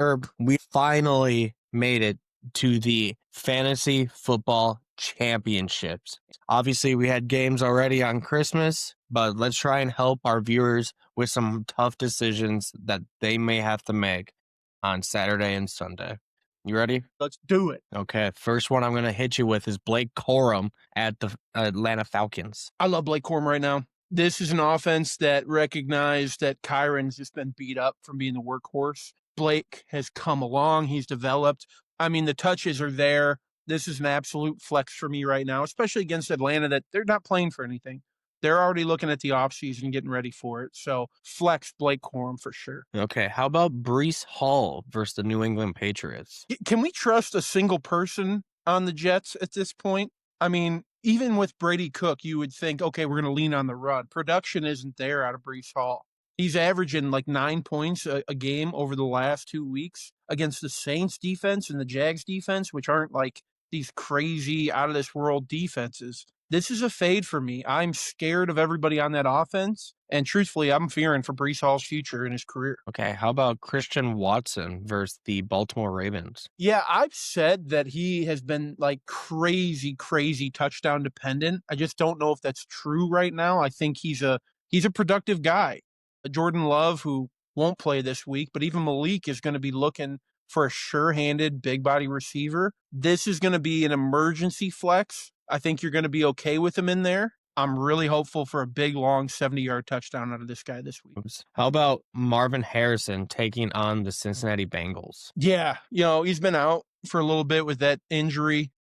Herb, we finally made it to the fantasy football championships. Obviously, we had games already on Christmas, but let's try and help our viewers with some tough decisions that they may have to make on Saturday and Sunday. You ready? Let's do it. Okay, first one I'm going to hit you with is Blake Corum at the Atlanta Falcons. I love Blake Corum right now. This is an offense that recognized that Kyron's just been beat up from being the workhorse. Blake has come along. He's developed. I mean, the touches are there. This is an absolute flex for me right now, especially against Atlanta that they're not playing for anything. They're already looking at the offseason and getting ready for it. So flex Blake Corum for sure. Okay, how about Breece Hall versus the New England Patriots? Can we trust a single person on the Jets at this point? I mean, even with Brady Cook, you would think, okay, we're going to lean on the run. Production isn't there out of Breece Hall. He's averaging like 9 points a game over the last 2 weeks against the Saints defense and the Jags defense, which aren't like these crazy out of this world defenses. This is a fade for me. I'm scared of everybody on that offense. And truthfully, I'm fearing for Breece Hall's future in his career. Okay, how about Christian Watson versus the Baltimore Ravens? Yeah, I've said that he has been like crazy touchdown dependent. I just don't know if that's true right now. I think he's a productive guy. Jordan Love, who won't play this week, but even Malik is going to be looking for a sure-handed, big-body receiver. This is going to be an emergency flex. I think you're going to be okay with him in there. I'm really hopeful for a big, long 70-yard touchdown out of this guy this week. How about Marvin Harrison taking on the Cincinnati Bengals? Yeah, he's been out for a little bit with that injury.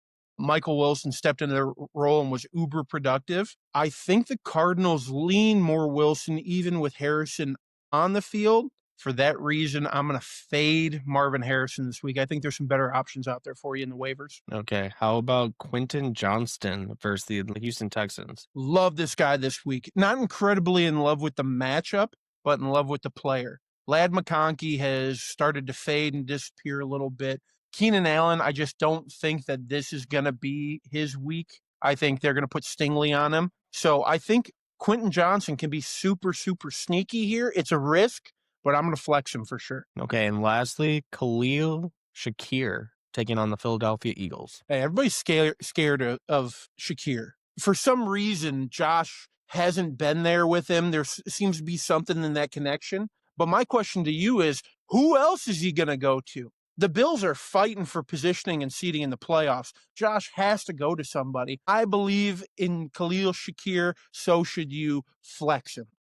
Michael Wilson stepped into the role and was uber productive. I think the Cardinals lean more Wilson even with Harrison on the field. For that reason, I'm going to fade Marvin Harrison this week. I think there's some better options out there for you in the waivers. Okay, how about Quentin Johnston versus the Houston Texans? Love this guy this week. Not incredibly in love with the matchup, but in love with the player. Ladd McConkey has started to fade and disappear a little bit. Keenan Allen, I just don't think that this is going to be his week. I think they're going to put Stingley on him. So I think Quentin Johnson can be super sneaky here. It's a risk, but I'm going to flex him for sure. Okay, and lastly, Khalil Shakir taking on the Philadelphia Eagles. Hey, everybody's scared of Shakir. For some reason, Josh hasn't been there with him. There seems to be something in that connection. But my question to you is, who else is he going to go to? The Bills are fighting for positioning and seeding in the playoffs. Josh has to go to somebody. I believe in Khalil Shakir, so should you flex him.